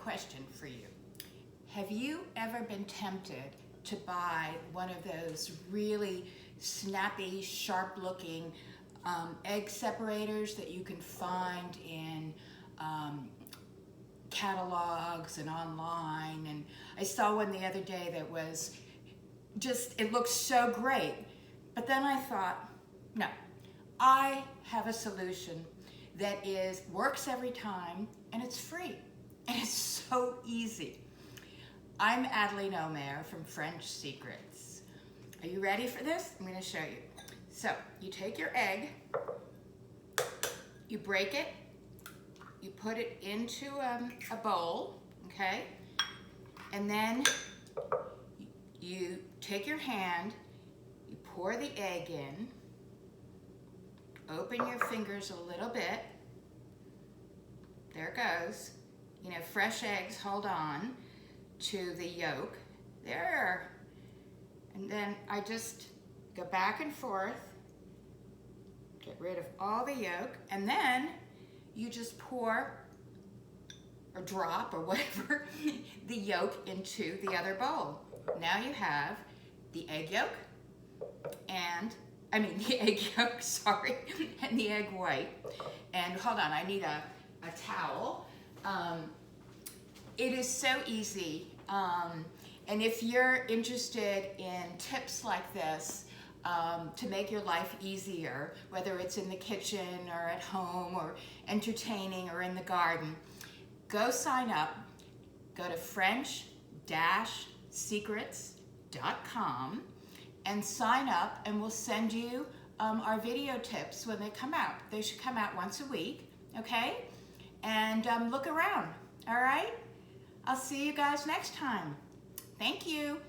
question for you. Have you ever been tempted to buy one of those really snappy, sharp-looking egg separators that you can find in catalogs and online? And I saw one the other day that was just, it looked so great. But then I thought, no, I have a solution that works every time, and it's free, and it's so easy. I'm Adeline Omer from French Secrets. Are you ready for this? I'm going to show you. So you take your egg, you break it, you put it into a bowl, okay? And then you take your hand, you pour the egg in, open your fingers a little bit. There it goes. You know, fresh eggs hold on to the yolk. There. And then I just go back and forth, get rid of all the yolk, and then you just pour or drop or whatever the yolk into the other bowl. Now you have the egg yolk and the egg yolk, sorry, and the egg white. And hold on, I need a towel. It is so easy. And if you're interested in tips like this to make your life easier, whether it's in the kitchen or at home or entertaining or in the garden, go sign up. Go to French-Secrets.com and sign up, and we'll send you our video tips when they come out. They should come out once a week, okay? And look around, all right? I'll see you guys next time. Thank you.